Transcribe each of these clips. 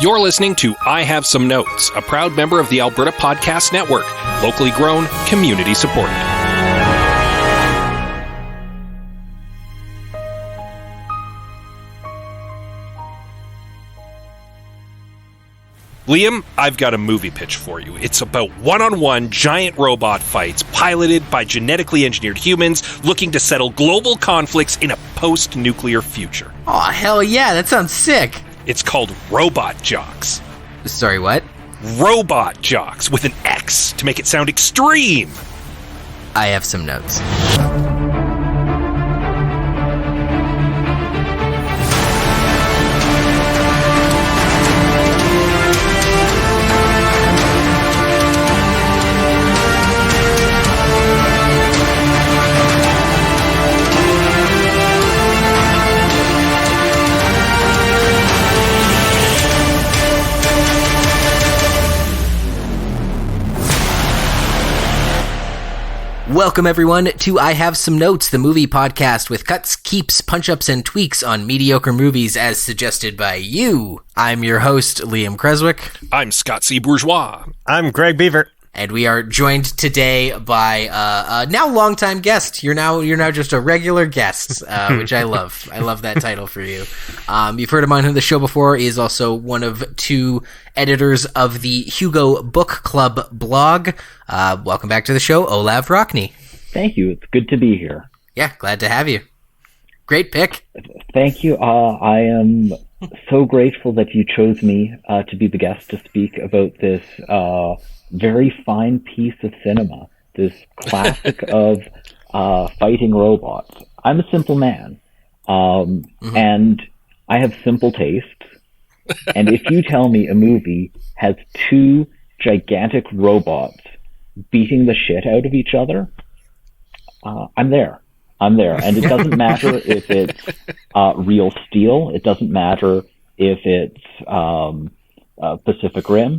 You're listening to I Have Some Notes, a proud member of the Alberta Podcast Network, locally grown, community supported. Liam, I've got a movie pitch for you. It's about one-on-one giant robot fights piloted by genetically engineered humans looking to settle global conflicts in a post-nuclear future. Oh, hell yeah, that sounds sick. It's called Robot Jocks. Sorry, what? Robot Jocks with an X to make it sound extreme. I have some notes. Welcome, everyone, to I Have Some Notes, the movie podcast with cuts, keeps, punch-ups, and tweaks on mediocre movies as suggested by you. I'm your host, Liam Creswick. I'm Scott C. Bourgeois. I'm Greg Beaver. And we are joined today by a now longtime guest. You're now just a regular guest, which I love. I love that title for you. You've heard him on the show before. He is also one of two editors of the Hugo Book Club Blog. Welcome back to the show, Olav Rokne. Thank you. It's good to be here. Yeah, glad to have you. Great pick. Thank you. I am so grateful that you chose me to be the guest to speak about this very fine piece of cinema, this classic of fighting robots. I'm a simple man, and I have simple tastes. And if you tell me a movie has two gigantic robots beating the shit out of each other, I'm there. And it doesn't matter if it's real steel. It doesn't matter if it's Pacific Rim.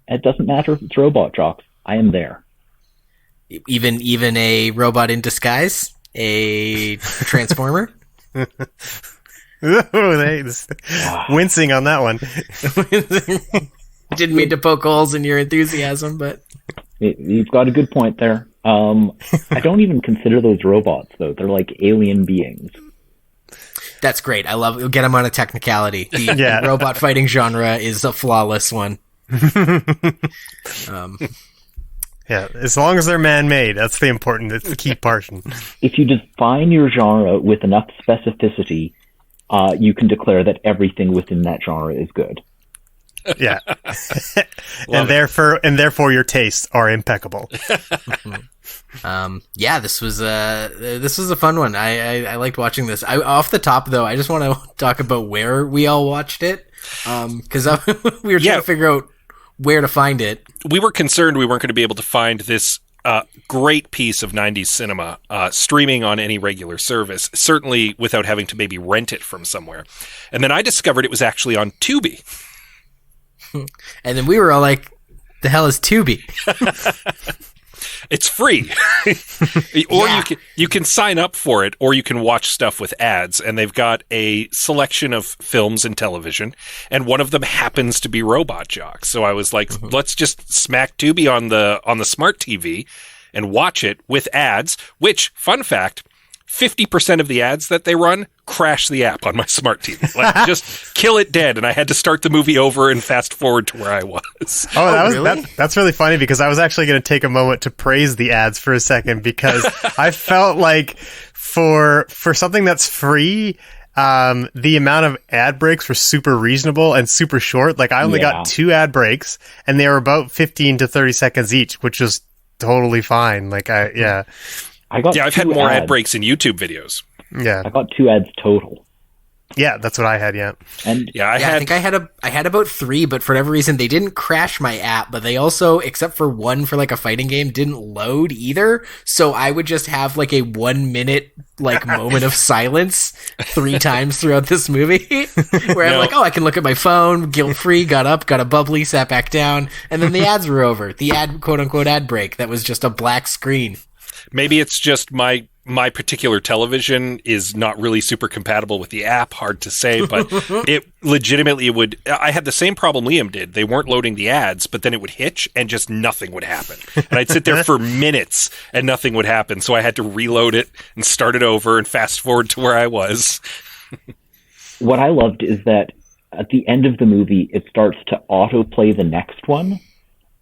It doesn't matter if it's Robot Jocks. I am there. Even a robot in disguise? A transformer? Wincing on that one. Didn't mean to poke holes in your enthusiasm, but... You've got a good point there. I don't even consider those robots, though. They're like alien beings. That's great. I love it. Get them on a technicality. The robot fighting genre is a flawless one. Yeah, as long as they're man-made, that's the key portion. If you define your genre with enough specificity, you can declare that everything within that genre is good. Yeah, and therefore your tastes are impeccable. Yeah, this was a fun one. I liked watching this. Off the top though, I just want to talk about where we all watched it, because we were trying to figure out where to find it. We were concerned we weren't going to be able to find this great piece of 90s cinema streaming on any regular service, certainly without having to maybe rent it from somewhere. And then I discovered it was actually on Tubi. And then we were all like, the hell is Tubi? It's free. Or you can sign up for it, or you can watch stuff with ads, and they've got a selection of films and television, and one of them happens to be Robot Jocks. So I was like, let's just smack Tubi on the smart TV and watch it with ads, which, fun fact, 50% of the ads that they run crash the app on my smart TV. Like, just kill it dead, and I had to start the movie over and fast forward to where I was. Really? That's really funny, because I was actually going to take a moment to praise the ads for a second, because I felt like for something that's free, the amount of ad breaks were super reasonable and super short. Like, I only got 2 ad breaks, and they were about 15 to 30 seconds each, which is totally fine. Like, I've had more ad breaks in YouTube videos. Yeah, I got 2 ads total. Yeah, that's what I had. Yeah, and I think I had about 3, but for whatever reason they didn't crash my app. But they also, except for one for like a fighting game, didn't load either. So I would just have like a 1 minute like moment of silence 3 times throughout this movie, where I'm like, oh, I can look at my phone, guilt free. Got up, got a bubbly, sat back down, and then the ads were over. The quote unquote ad break that was just a black screen. Maybe it's just my my particular television is not really super compatible with the app. Hard to say, but it legitimately would. I had the same problem Liam did. They weren't loading the ads, but then it would hitch and just nothing would happen. And I'd sit there for minutes and nothing would happen. So I had to reload it and start it over and fast forward to where I was. What I loved is that at the end of the movie, it starts to autoplay the next one.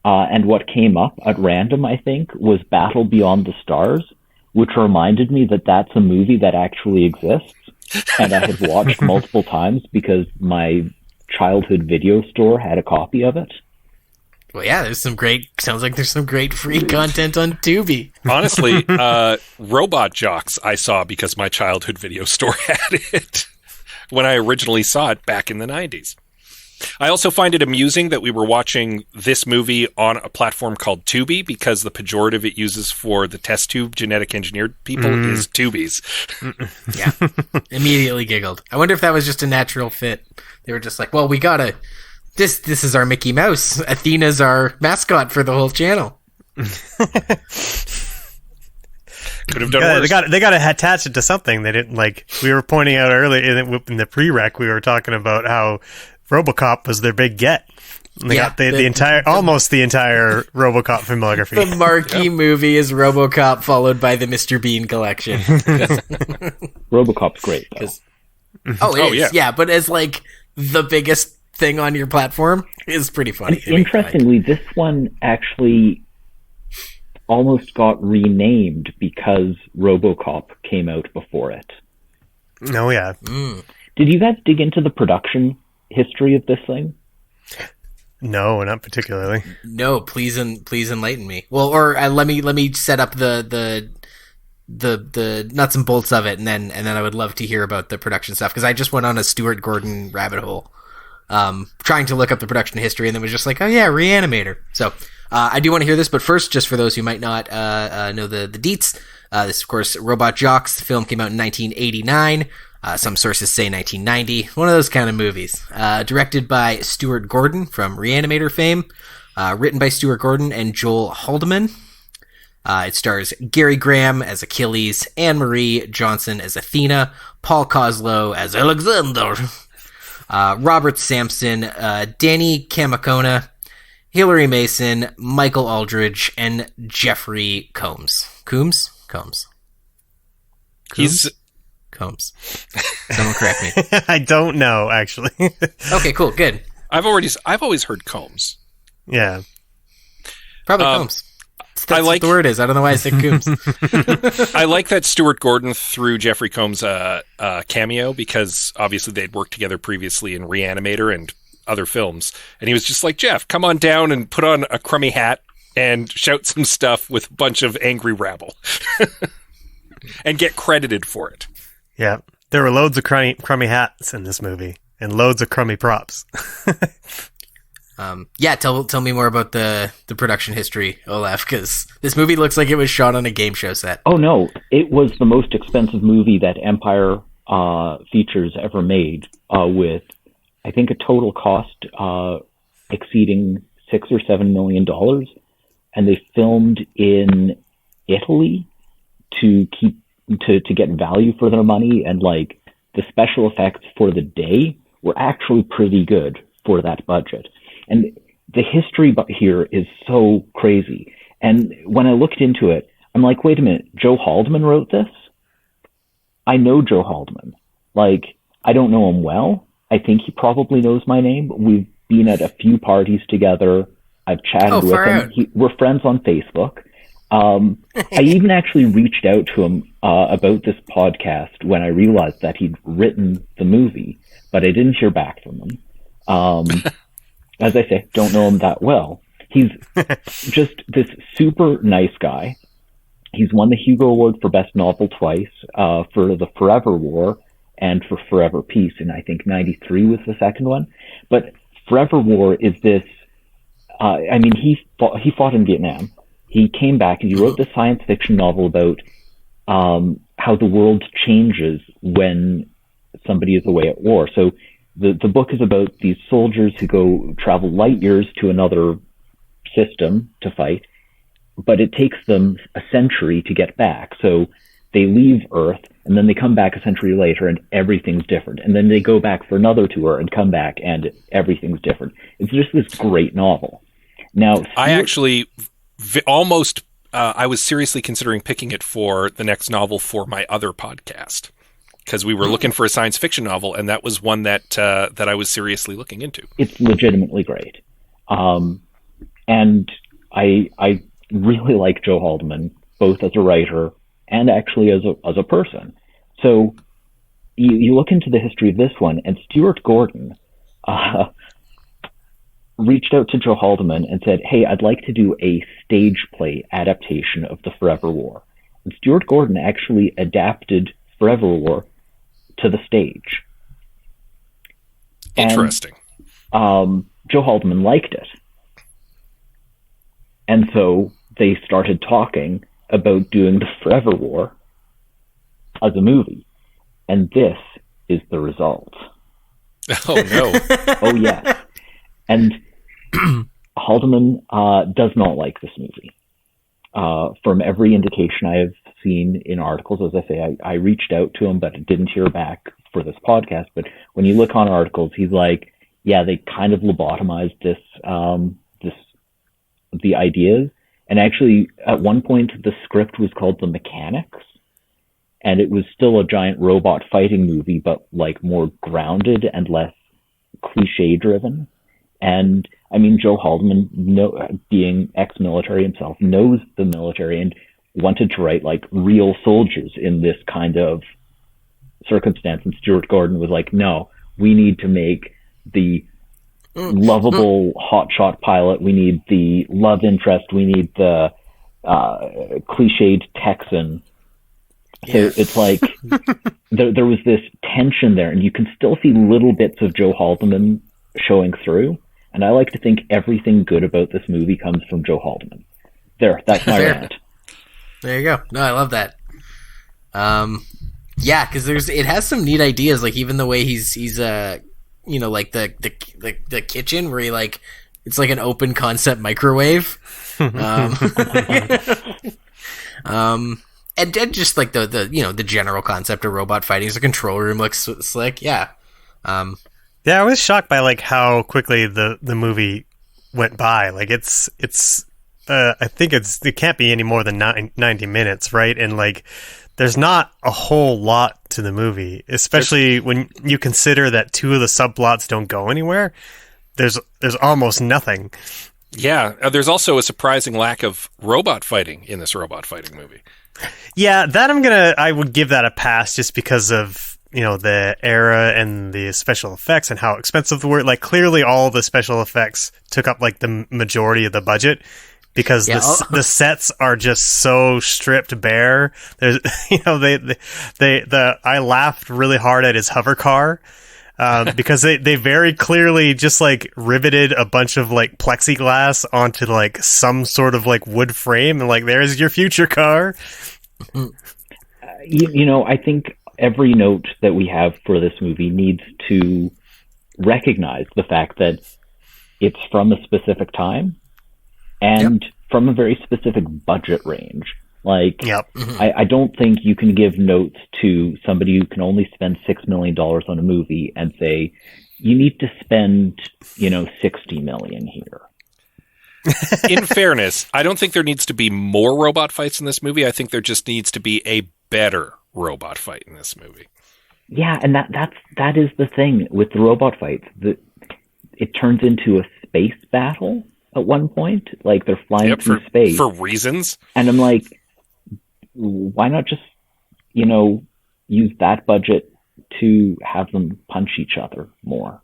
And what came up at random, I think, was Battle Beyond the Stars, which reminded me that that's a movie that actually exists. And I have watched multiple times because my childhood video store had a copy of it. Well, yeah, sounds like there's some great free content on Tubi. Honestly, Robot Jocks I saw because my childhood video store had it when I originally saw it back in the 90s. I also find it amusing that we were watching this movie on a platform called Tubi because the pejorative it uses for the test tube genetic engineered people is tubies. Yeah, immediately giggled. I wonder if that was just a natural fit. They were just like, well, we gotta... This is our Mickey Mouse. Athena's our mascot for the whole channel. Could have done worse. They got to attach it to something. They didn't like. We were pointing out earlier in the pre-rec. We were talking about how RoboCop was their big get. They got the entire RoboCop filmography. The marquee movie is RoboCop, followed by the Mr. Bean collection. RoboCop's great, though. It is. Yeah, but as like the biggest thing on your platform is pretty funny. Interestingly, this one actually almost got renamed because RoboCop came out before it. Oh, yeah. Did you guys dig into the production history of this thing? No, not particularly. No, please enlighten me. Well, or let me set up the nuts and bolts of it, and then I would love to hear about the production stuff, because I just went on a Stuart Gordon rabbit hole, trying to look up the production history, and then was just like, oh yeah, Reanimator. So I do want to hear this, but first, just for those who might not know the deets, this of course Robot Jocks. The film came out in 1989. Some sources say 1990. One of those kind of movies. Directed by Stuart Gordon from Reanimator fame. Written by Stuart Gordon and Joel Haldeman. It stars Gary Graham as Achilles, Anne-Marie Johnson as Athena, Paul Koslow as Alexander, Robert Sampson, Danny Kamikona, Hilary Mason, Michael Aldridge, and Jeffrey Combs. Combs? Combs. Someone correct me. I don't know, actually. Okay, cool, good. I've always heard Combs. Yeah. Probably Combs. That's what the word is. I don't know why I said Combs. I like that Stuart Gordon threw Jeffrey Combs a cameo, because obviously they'd worked together previously in Reanimator and other films. And he was just like, Jeff, come on down and put on a crummy hat and shout some stuff with a bunch of angry rabble. And get credited for it. Yeah. There were loads of crummy hats in this movie, and loads of crummy props. Yeah, tell me more about the production history, Olav, because this movie looks like it was shot on a game show set. Oh no, it was the most expensive movie that Empire Features ever made, with I think a total cost exceeding $6 or $7 million, and they filmed in Italy to get value for their money, and like the special effects for the day were actually pretty good for that budget. And the history here is so crazy. And when I looked into it, I'm like, wait a minute, Joe Haldeman wrote this? I know Joe Haldeman. Like, I don't know him well. I think he probably knows my name. We've been at a few parties together. I've chatted with him. We're friends on Facebook. I even actually reached out to him about this podcast when I realized that he'd written the movie, but I didn't hear back from him. As I say, don't know him that well. He's just this super nice guy. He's won the Hugo Award for Best Novel twice, for The Forever War and for Forever Peace, and I think 93 was the second one. But Forever War is this, he fought in Vietnam. He came back and he wrote this science fiction novel about how the world changes when somebody is away at war. So the book is about these soldiers who travel light years to another system to fight, but it takes them a century to get back. So they leave Earth, and then they come back a century later, and everything's different. And then they go back for another tour and come back, and everything's different. It's just this great novel. Now, I actually almost, I was seriously considering picking it for the next novel for my other podcast, because we were looking for a science fiction novel, and that was one that I was seriously looking into. It's legitimately great. And I really like Joe Haldeman, both as a writer and actually as a person. So you look into the history of this one, and Stuart Gordon reached out to Joe Haldeman and said, hey, I'd like to do a stage play adaptation of The Forever War. And Stuart Gordon actually adapted Forever War to the stage. Interesting. And, Joe Haldeman liked it. And so they started talking about doing The Forever War as a movie. And this is the result. Oh, no. Oh, yes. And Haldeman does not like this movie. From every indication I have seen in articles, as I say, I reached out to him, but didn't hear back for this podcast. But when you look on articles, he's like, yeah, they kind of lobotomized the ideas. And actually, at one point, the script was called The Mechanics. And it was still a giant robot fighting movie, but like more grounded and less cliche driven. And I mean, Joe Haldeman, being ex-military himself, knows the military and wanted to write like real soldiers in this kind of circumstance. And Stuart Gordon was like, no, we need to make the lovable hotshot pilot. We need the love interest. We need the cliched Texan. So it's like there was this tension there, and you can still see little bits of Joe Haldeman showing through. And I like to think everything good about this movie comes from Joe Haldeman. That's my rant. There you go. No, I love that. Yeah, because it has some neat ideas, like even the way he's like the kitchen where he like it's like an open concept microwave. And just like the general concept of robot fighting, the control room looks slick. Yeah. Yeah, I was shocked by like how quickly the movie went by. Like it's I think it can't be any more than 90 minutes, right? And like there's not a whole lot to the movie, especially when you consider that two of the subplots don't go anywhere. There's almost nothing. Yeah, there's also a surprising lack of robot fighting in this robot fighting movie. Yeah, that I would give that a pass just because of, the era and the special effects and how expensive they were. Like clearly all the special effects took up like the majority of the budget because the sets are just so stripped bare. There's, I laughed really hard at his hover car. Because they very clearly just like riveted a bunch of like plexiglass onto like some sort of like wood frame and like there's your future car. I think every note that we have for this movie needs to recognize the fact that it's from a specific time and from a very specific budget range. Like, I don't think you can give notes to somebody who can only spend $6 million on a movie and say, you need to spend, $60 million here. In fairness, I don't think there needs to be more robot fights in this movie. I think there just needs to be a better robot fight in this movie. Yeah, and that is the thing with the robot fights. It turns into a space battle at one point. Like, they're flying through space. For reasons. And I'm like, why not just, use that budget to have them punch each other more?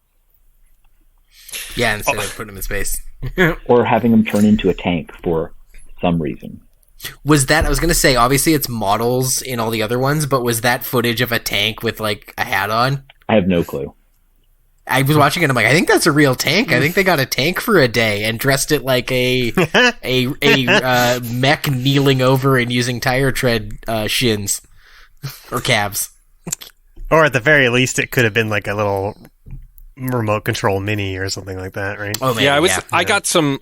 Yeah, instead of putting them in space. Or having them turn into a tank for some reason. I was going to say, obviously it's models in all the other ones, but was that footage of a tank with like a hat on? I have no clue. I was watching it. I'm like, I think that's a real tank. I think they got a tank for a day and dressed it like a mech kneeling over and using tire tread shins or calves. Or at the very least, it could have been like a little remote control mini or something like that, right? Oh man, I got some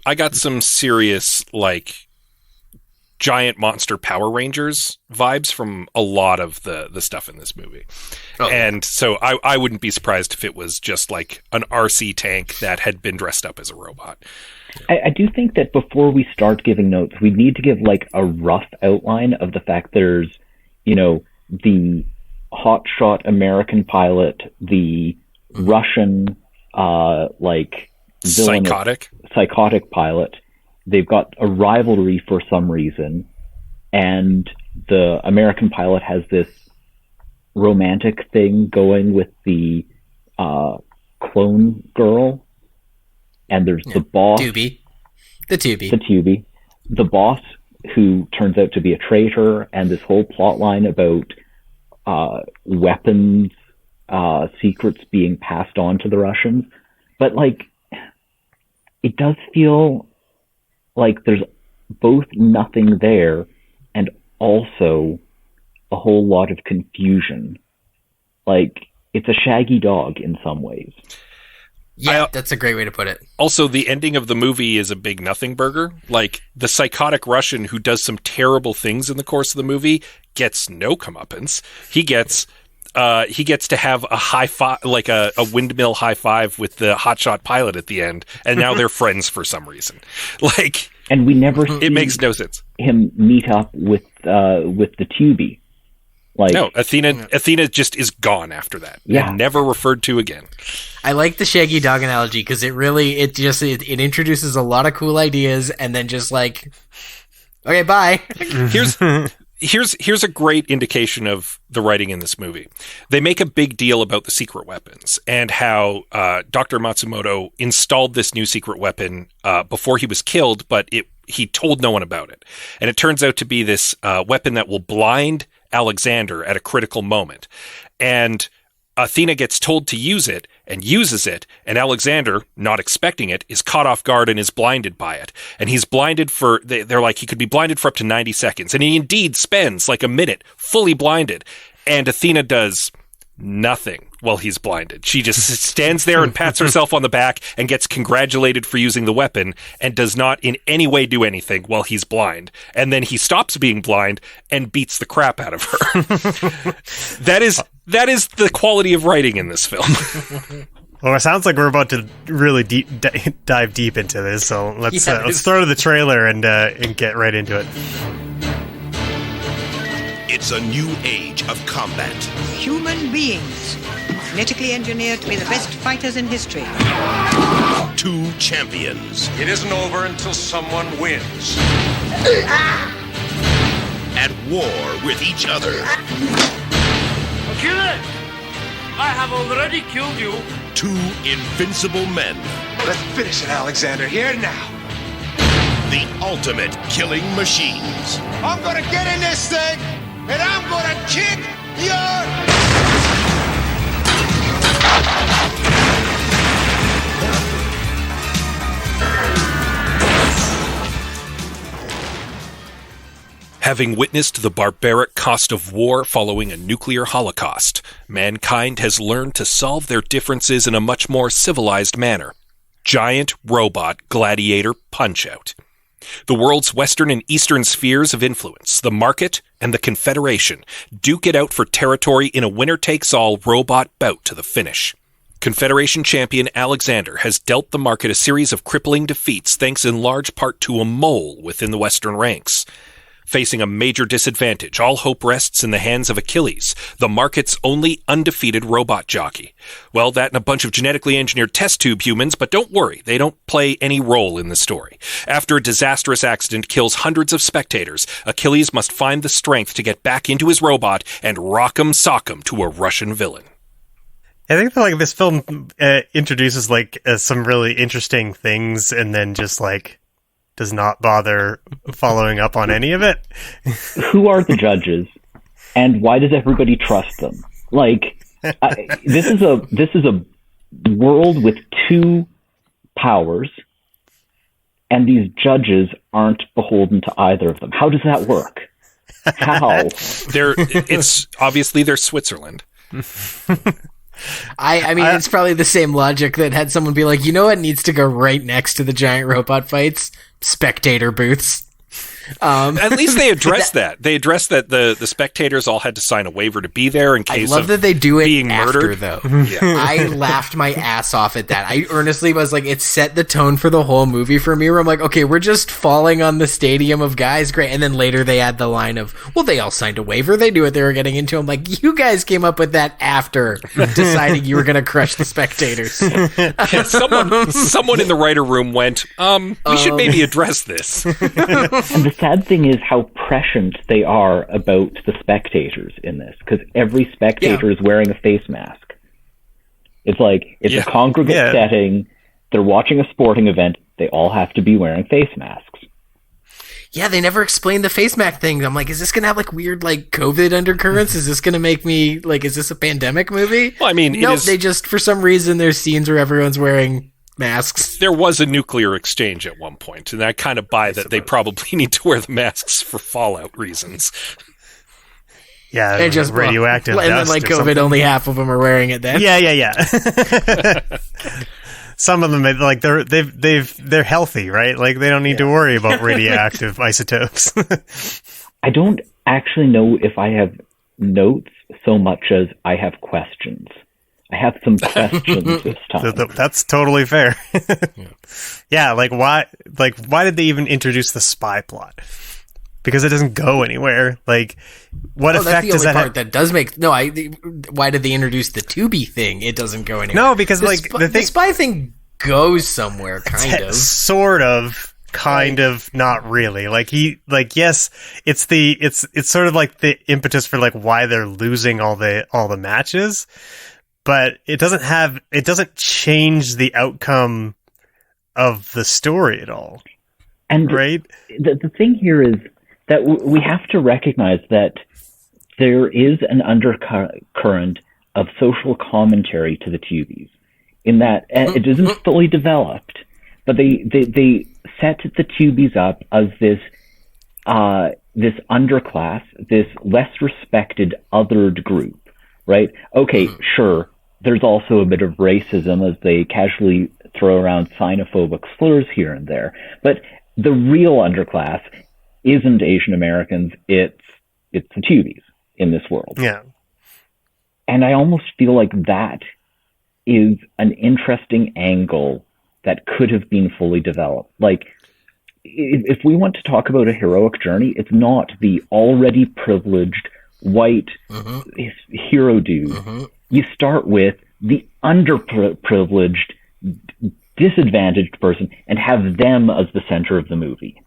serious like giant monster Power Rangers vibes from a lot of the stuff in this movie. Oh. And so I wouldn't be surprised if it was just like an RC tank that had been dressed up as a robot. I do think that before we start giving notes, we need to give like a rough outline of the fact there's, the hotshot American pilot, the Russian, psychotic pilot. They've got a rivalry for some reason, and the American pilot has this romantic thing going with the clone girl, and there's the boss, the Tubi, the boss who turns out to be a traitor, and this whole plot line about weapons secrets being passed on to the Russians. But like, it does feel like there's both nothing there and also a whole lot of confusion. Like, it's a shaggy dog in some ways. Yeah, that's a great way to put it. Also, the ending of the movie is a big nothing burger. Like, the psychotic Russian who does some terrible things in the course of the movie gets no comeuppance. He gets to have a high five, like a windmill high five with the hotshot pilot at the end, and now they're friends for some reason. Like, and we never see it makes no sense. Him meet up with the Tubi. Like, no, Athena just is gone after that. Yeah, and never referred to again. I like the shaggy dog analogy because it introduces a lot of cool ideas and then just like, okay, bye. Here's a great indication of the writing in this movie. They make a big deal about the secret weapons and how Dr. Matsumoto installed this new secret weapon before he was killed, but he told no one about it. And it turns out to be this weapon that will blind Alexander at a critical moment. And Athena gets told to use it and uses it, and Alexander, not expecting it, is caught off guard and is blinded by it. And he's blinded they're like, he could be blinded for up to 90 seconds. And he indeed spends like a minute fully blinded. And Athena does nothing while he's blinded. She just stands there and pats herself on the back and gets congratulated for using the weapon and does not in any way do anything while he's blind. And then he stops being blind and beats the crap out of her. That is the quality of writing in this film. Well, it sounds like we're about to really dive deep into this, so let's start with the trailer and get right into it. It's a new age of combat. Human beings, genetically engineered to be the best fighters in history. Two champions. It isn't over until someone wins. At war with each other. Kill it! I have already killed you. Two invincible men. Let's finish it, Alexander, here now. The ultimate killing machines. I'm gonna get in this thing, and I'm gonna kick your... Having witnessed the barbaric cost of war following a nuclear holocaust, mankind has learned to solve their differences in a much more civilized manner. Giant robot gladiator Punch-Out! The world's western and eastern spheres of influence, the market and the Confederation, duke it out for territory in a winner-takes-all robot bout to the finish. Confederation champion Alexander has dealt the market a series of crippling defeats thanks in large part to a mole within the western ranks. Facing a major disadvantage, all hope rests in the hands of Achilles, the market's only undefeated robot jockey. Well, that and a bunch of genetically engineered test tube humans, but don't worry, they don't play any role in the story. After a disastrous accident kills hundreds of spectators, Achilles must find the strength to get back into his robot and rock'em sock'em to a Russian villain. I think that, like, this film introduces some really interesting things and then just does not bother following up on any of it. Who are the judges, and why does everybody trust them? This is a world with two powers, and these judges aren't beholden to either of them. How does that work? How? It's obviously they're Switzerland. I mean, it's probably the same logic that had someone be like, you know what needs to go right next to the giant robot fights? Spectator booths. At least they addressed that. They addressed that the spectators all had to sign a waiver to be there in case I love of that they do it being after, murdered. though. Yeah. I laughed my ass off at that. I earnestly was like, it set the tone for the whole movie for me, where I'm like, okay, we're just falling on the stadium of guys, great. And then later they add the line of, well, they all signed a waiver. They knew what they were getting into. I'm like, you guys came up with that after deciding you were going to crush the spectators. Yeah, someone in the writer room went, we should maybe address this. And the sad thing is how prescient they are about the spectators in this, because every spectator is wearing a face mask. It's like, it's a congregate setting, they're watching a sporting event, they all have to be wearing face masks. Yeah, they never explained the face mask thing. I'm like, is this going to have like weird like COVID undercurrents? Is this going to make me like, is this a pandemic movie? Well, I mean, nope, they just, for some reason, there's scenes where everyone's wearing masks. There was a nuclear exchange at one point, and I kind of buy that they probably need to wear the masks for fallout reasons. Yeah, and just radioactive and then like COVID, something. Only half of them are wearing it then. Yeah. Some of them, like they're healthy, right? Like they don't need to worry about radioactive isotopes. I don't actually know if I have notes so much as I have questions. I have some questions this time. That's totally fair. Yeah, like why did they even introduce the spy plot? Because it doesn't go anywhere. Like, what effect does that have? That does make why did they introduce the Tubi thing? It doesn't go anywhere. No, because the spy thing goes somewhere, kind of, sort of, kind of, not really. Like yes, it's sort of like the impetus for like why they're losing all the matches, but it doesn't change the outcome of the story at all. And right, the thing here is that we have to recognize that there is an undercurrent of social commentary to the Tubies, in that it isn't fully developed, but they set the Tubies up as this underclass, this less respected, othered group, right? Okay, sure, there's also a bit of racism as they casually throw around xenophobic slurs here and there, but the real underclass isn't Asian Americans, it's the Tubies in this world. Yeah. And I almost feel like that is an interesting angle that could have been fully developed. Like, if we want to talk about a heroic journey, it's not the already privileged white hero dude. You start with the underprivileged, disadvantaged person and have them as the center of the movie.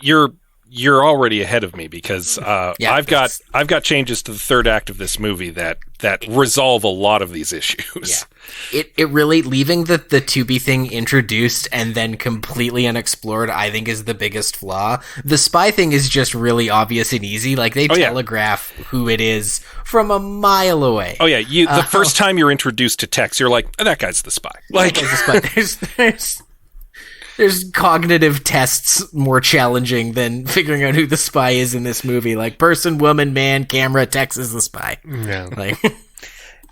You're already ahead of me because I've got changes to the third act of this movie that resolve a lot of these issues. Yeah. It really, leaving the Tubi thing introduced and then completely unexplored, I think is the biggest flaw. The spy thing is just really obvious and easy. Like they telegraph who it is from a mile away. Oh yeah, the first time you're introduced to Tex, you're like, that guy's the spy. Like there's cognitive tests more challenging than figuring out who the spy is in this movie. Like person, woman, man, camera, Tex is the spy. Yeah. Like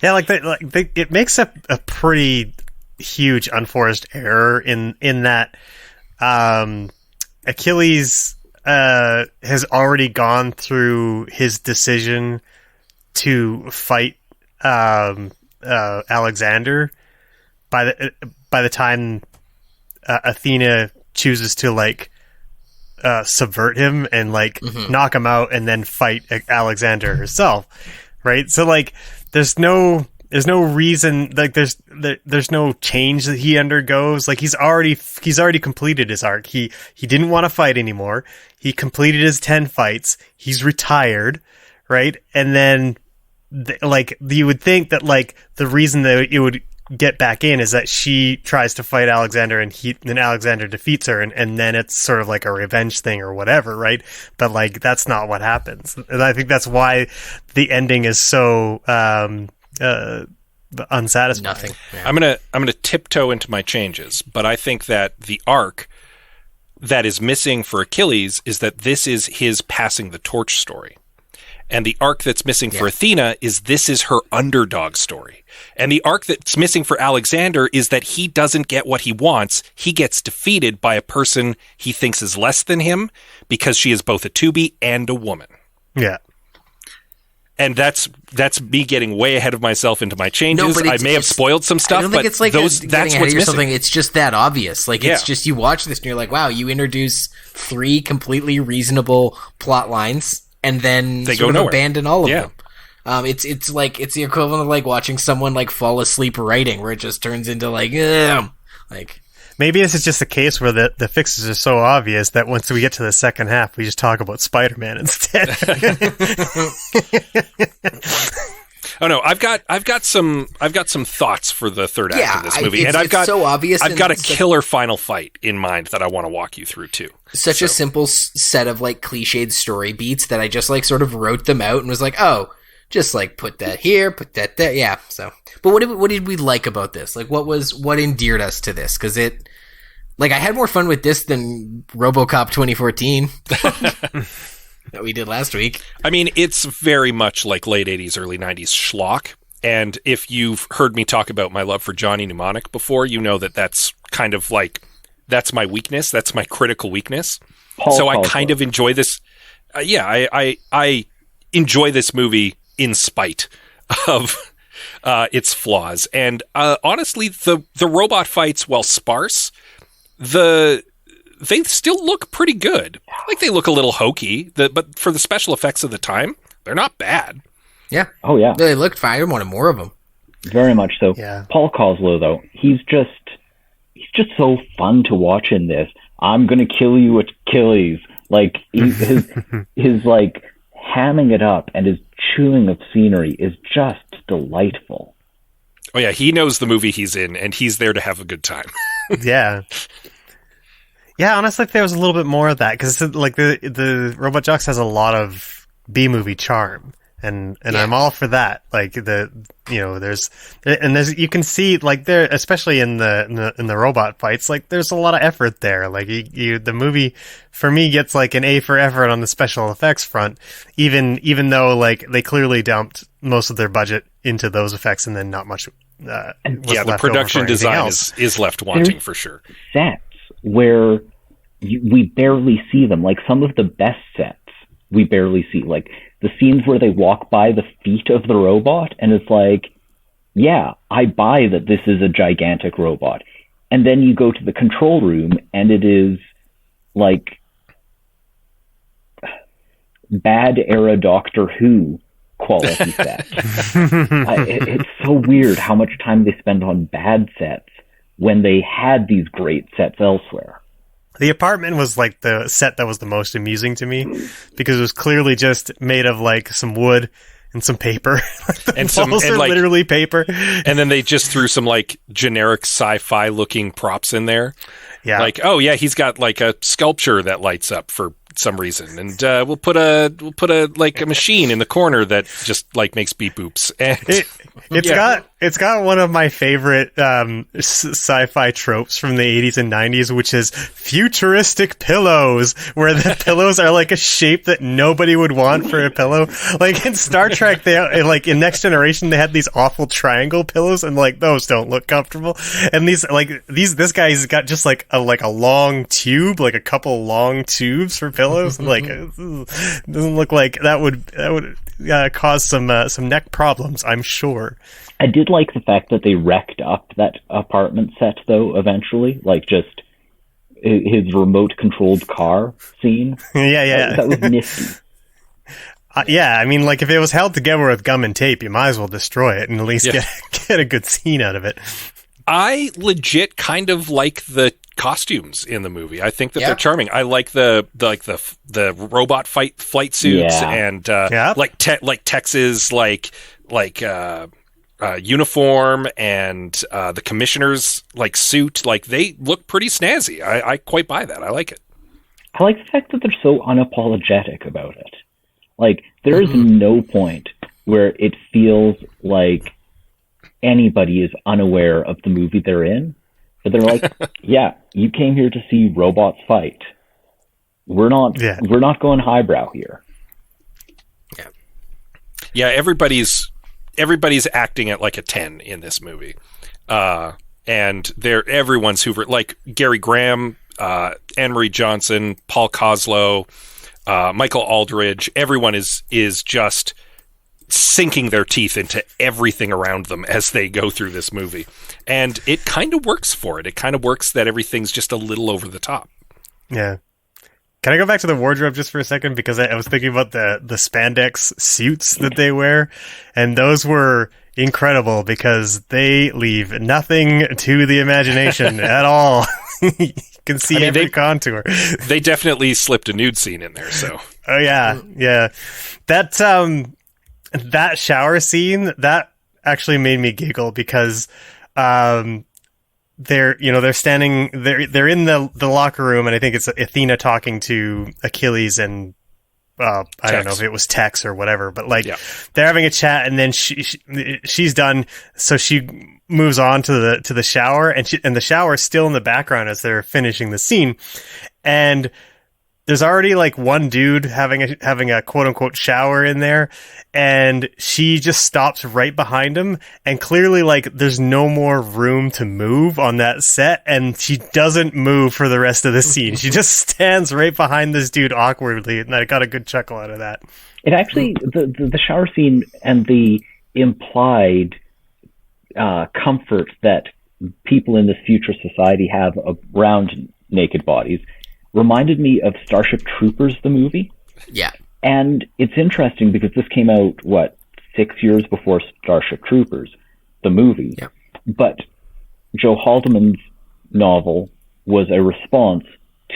it makes a pretty huge unforced error in that Achilles has already gone through his decision to fight Alexander by the time Athena chooses to like subvert him and like knock him out and then fight Alexander herself, right? So like there's no reason, like there's no change that he undergoes. Like he's already completed his arc. He didn't want to fight anymore. He completed his 10 fights. He's retired, right? And then like you would think that like the reason that it would get back in is that she tries to fight Alexander and then Alexander defeats her and then it's sort of like a revenge thing or whatever, right? But like that's not what happens, and I think that's why the ending is so unsatisfying. Nothing. Yeah. I'm gonna tiptoe into my changes, but I think that the arc that is missing for Achilles is that this is his passing the torch story. And the arc that's missing for Athena is this is her underdog story. And the arc that's missing for Alexander is that he doesn't get what he wants. He gets defeated by a person he thinks is less than him because she is both a 2B and a woman. Yeah. And that's me getting way ahead of myself into my changes. No, I may have spoiled some stuff, I don't think but it's like that's getting ahead what's of yourself missing. thing. It's just that obvious. Like, it's just you watch this and you're like, wow, you introduce 3 completely reasonable plot lines and then They sort go of nowhere. abandon all of them. It's like it's the equivalent of like watching someone like fall asleep writing, where it just turns into like, like. Maybe this is just a case where the fixes are so obvious that once we get to the second half, we just talk about Spider-Man instead. Oh no, I've got some thoughts for the third act of this movie, and it's so obvious. I've got a killer final fight in mind that I want to walk you through too. Such a simple set of like cliched story beats that I just like sort of wrote them out and was like, oh, just like put that here, put that there, yeah. So, but what did we like about this? Like, what endeared us to this? Because it, like, I had more fun with this than RoboCop 2014 that we did last week. I mean, it's very much like late 80s, early 90s schlock. And if you've heard me talk about my love for Johnny Mnemonic before, you know that that's kind of like, that's my weakness. That's my critical weakness. So I kind of enjoy this. I enjoy this movie in spite of its flaws. And honestly, the robot fights, while sparse, they still look pretty good. Like, they look a little hokey, but for the special effects of the time, they're not bad. Yeah. Oh, yeah. They looked fine. I wanted more of them. Very much so. Yeah. Paul Coslow, though, he's just so fun to watch in this. I'm gonna kill you, Achilles. Like, his like hamming it up and his chewing of scenery is just delightful. Oh yeah, he knows the movie he's in, and he's there to have a good time. Yeah. Yeah, honestly, there was a little bit more of that, because like the Robot Jocks has a lot of B-movie charm, and I'm all for that. Like, there's you can see, like, there, especially in the robot fights, like, there's a lot of effort there. Like, the movie for me gets like an A for effort on the special effects front, even though like they clearly dumped most of their budget into those effects, and then not much. The production design is left wanting for sure. Sets where we barely see them. Like, some of the best sets we barely see. Like, the scenes where they walk by the feet of the robot, and it's like, yeah, I buy that this is a gigantic robot. And then you go to the control room, and it is like bad era Doctor Who quality set. It's so weird how much time they spend on bad sets when they had these great sets elsewhere. The apartment was like the set that was the most amusing to me, because it was clearly just made of like some wood and some paper. The walls are literally paper. And then they just threw some like generic sci-fi looking props in there. Yeah. Like, oh yeah, he's got like a sculpture that lights up for some reason, and we'll put a like a machine in the corner that just like makes beep boops. And it's got one of my favorite sci-fi tropes from the 80s and 90s, which is futuristic pillows, where the pillows are like a shape that nobody would want for a pillow. Like in Star Trek, like in Next Generation, they had these awful triangle pillows, and like those don't look comfortable. And this guy's got just like a long tube, like a couple long tubes for pillows. Like, doesn't look like that would cause some neck problems, I'm sure. I did like the fact that they wrecked up that apartment set, though, eventually. Like, just his remote-controlled car scene. Yeah. That was nifty. Yeah, I mean, like, if it was held together with gum and tape, you might as well destroy it and at least get a good scene out of it. I legit kind of like the costumes in the movie. I think that they're charming. I like the robot flight suits and like Tex's uniform and the commissioner's like suit. Like, they look pretty snazzy. I quite buy that. I like it. I like the fact that they're so unapologetic about it. Like, there's no point where it feels like anybody is unaware of the movie they're in. But they're like, yeah, you came here to see robots fight. We're not going highbrow here. Yeah. Yeah, everybody's acting at like a 10 in this movie. And everyone's Hoover, like Gary Graham, Anne-Marie Johnson, Paul Koslow, Michael Aldridge. Everyone is just sinking their teeth into everything around them as they go through this movie. And it kind of works for it. It kind of works that everything's just a little over the top. Yeah. Can I go back to the wardrobe just for a second? Because I was thinking about the spandex suits that they wear. And those were incredible because they leave nothing to the imagination at all. You can see every contour. They definitely slipped a nude scene in there, so. Oh, yeah. Yeah. That shower scene, that actually made me giggle because they're standing, they're in the locker room, and I think it's Athena talking to Achilles and I don't know if it was Tex or whatever, but they're having a chat, and then she's done, so she moves on to the shower, and the shower is still in the background as they're finishing the scene, and there's already like one dude having a quote unquote shower in there, and she just stops right behind him, and clearly like there's no more room to move on that set, and she doesn't move for the rest of the scene. She just stands right behind this dude awkwardly, and I got a good chuckle out of that. It actually, the shower scene and the implied comfort that people in this future society have around naked bodies reminded me of Starship Troopers, the movie. Yeah. And it's interesting because this came out, 6 years before Starship Troopers, the movie. Yeah. But Joe Haldeman's novel was a response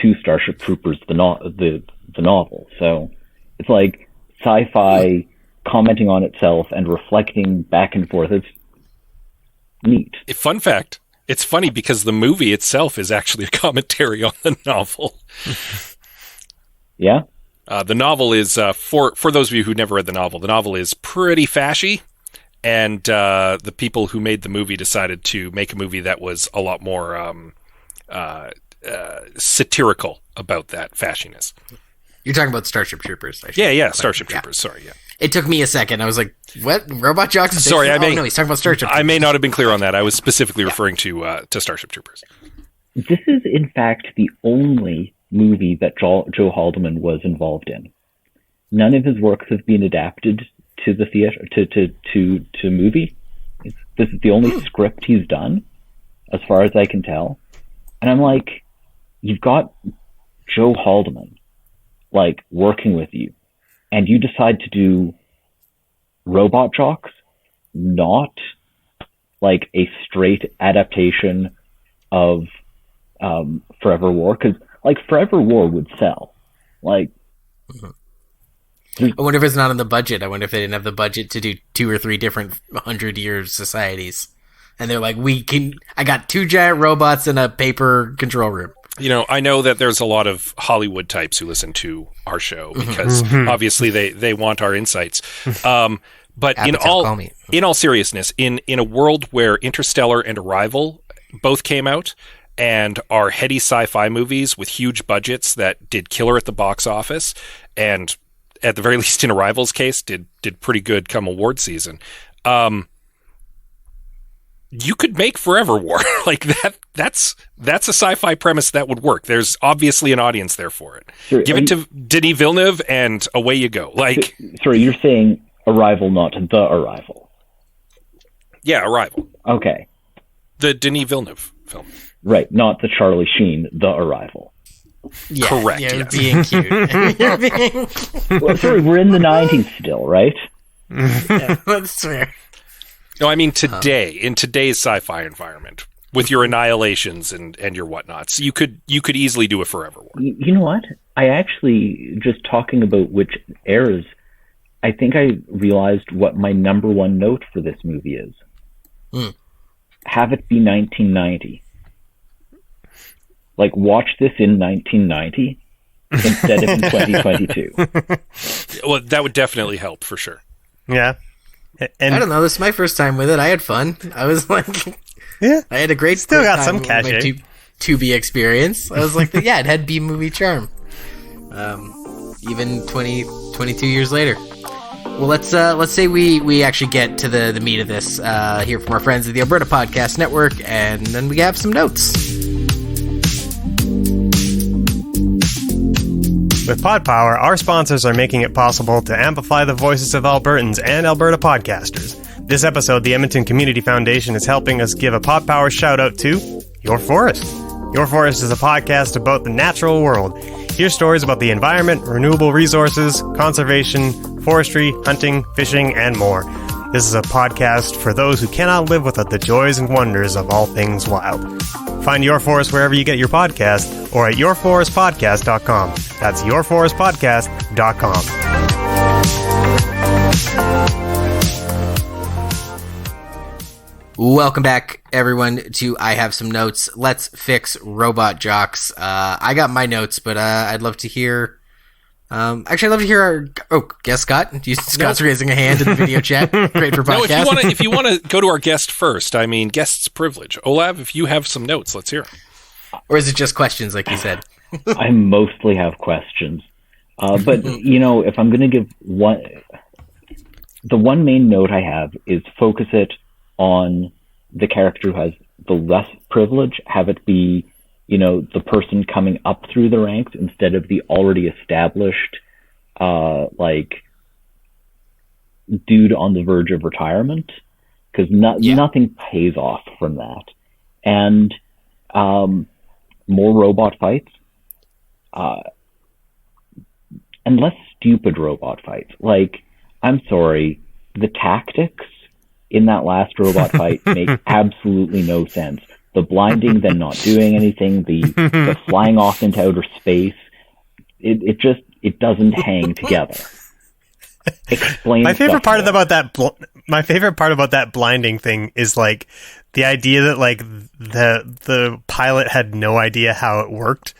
to Starship Troopers, the novel. So it's like sci-fi commenting on itself and reflecting back and forth. It's neat. Fun fact. It's funny because the movie itself is actually a commentary on the novel. Yeah? The novel is, for those of you who never read the novel is pretty fashy, and the people who made the movie decided to make a movie that was a lot more satirical about that fashiness. You're talking about Starship Troopers. Yeah, Starship Troopers, sorry, yeah. It took me a second. I was like, what? Robot Jocks? Sorry, no, he's talking about Starship Troopers. I may not have been clear on that. I was specifically referring to Starship Troopers. This is, in fact, the only movie that Joe Haldeman was involved in. None of his works have been adapted to the theater, to movie. This is the only script he's done, as far as I can tell. And I'm like, you've got Joe Haldeman, like, working with you, and you decide to do Robot Jocks, not like a straight adaptation of Forever War, because like Forever War would sell. Like, I wonder if it's not in the budget. I wonder if they didn't have the budget to do 2 or 3 different 100-year societies, and they're like, I got 2 giant robots in a paper control room. You know, I know that there's a lot of Hollywood types who listen to our show because obviously they want our insights. But in all seriousness, in a world where Interstellar and Arrival both came out and are heady sci-fi movies with huge budgets that did killer at the box office, and at the very least in Arrival's case did pretty good come award season. You could make Forever War like that. That's a sci-fi premise that would work. There's obviously an audience there for it. Sorry, Give it to Denis Villeneuve, and away you go. Like, sorry, you're saying Arrival, not The Arrival. Yeah, Arrival. Okay. The Denis Villeneuve film. Right, not the Charlie Sheen, The Arrival. Yeah, correct. You're yes. being cute. Well, sorry, we're in the 90s still, right? Yeah, that's fair. No, I mean today, in today's sci-fi environment, with your annihilations and your whatnots, you could easily do a Forever War. You know what? I actually, just talking about which eras, I think I realized what my number one note for this movie is. Have it be 1990. Like, watch this in 1990 instead of in 2022. Well, that would definitely help, for sure. Yeah. And I don't know. This is my first time with it. I had fun. I was like, yeah, I had a great still got time some with my cachet. 2B experience. I was like, yeah, it had B movie charm. Even 22 years later. Well, let's say we actually get to the meat of this, hear from our friends at the Alberta Podcast Network, and then we have some notes. With Pod Power, our sponsors are making it possible to amplify the voices of Albertans and Alberta podcasters. This episode, the Edmonton Community Foundation is helping us give a Pod Power shout-out to Your Forest. Your Forest is a podcast about the natural world. Hear stories about the environment, renewable resources, conservation, forestry, hunting, fishing, and more. This is a podcast for those who cannot live without the joys and wonders of all things wild. Find Your Forest wherever you get your podcast or at yourforestpodcast.com. That's yourforestpodcast.com. Welcome back, everyone, to I Have Some Notes. Let's fix robot jocks. I got my notes, but I'd love to hear... I'd love to hear our... Oh, guess Scott? Scott's raising a hand in the video chat. Great for podcast. No, if you want to go to our guest first, I mean, guest's privilege. Olav, if you have some notes, let's hear them. Or is it just questions, like you said? I mostly have questions. But, if I'm going to give one... The one main note I have is focus it on the character who has the less privilege, have it be, the person coming up through the ranks instead of the already established, dude on the verge of retirement, because nothing pays off from that. And more robot fights, and less stupid robot fights. I'm sorry, the tactics in that last robot fight make absolutely no sense. The blinding, then not doing anything, the flying off into outer space, it doesn't hang together. Explain. My favorite part about that blinding thing is the idea that the pilot had no idea how it worked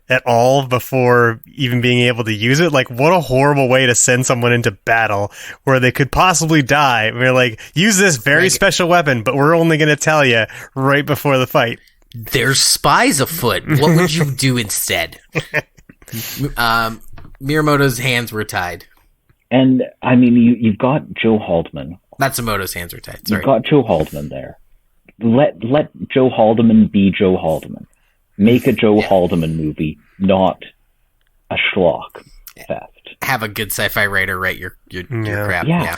at all before even being able to use it. What a horrible way to send someone into battle where they could possibly die. We're use this very special weapon, but we're only going to tell you right before the fight. There's spies afoot. What would you do instead? Miyamoto's hands were tied. And, I mean, you've got Joe Haldeman. Matsumoto's hands were tied, sorry. You've got Joe Haldeman there. Let Joe Haldeman be Joe Haldeman. Make a Joe Haldeman movie, not a schlock fest. Have a good sci-fi writer write your crap. Yeah.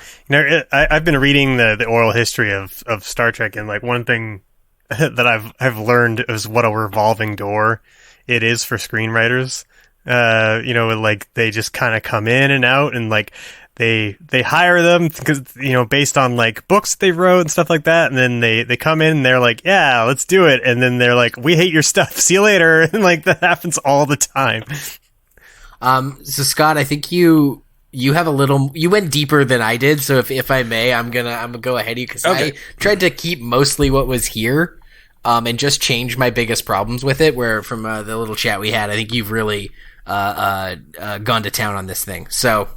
I've been reading the oral history of Star Trek, and one thing that I've learned is what a revolving door it is for screenwriters. They just kind of come in and out, and they hire them because based on books they wrote and stuff like that, and then they come in and they're yeah, let's do it, and then they're we hate your stuff, see you later, and that happens all the time. So Scott, I think you have you went deeper than I did, so if I may, I'm gonna go ahead of you because I tried to keep mostly what was here, and just change my biggest problems with it. Where from the little chat we had, I think you've really gone to town on this thing. So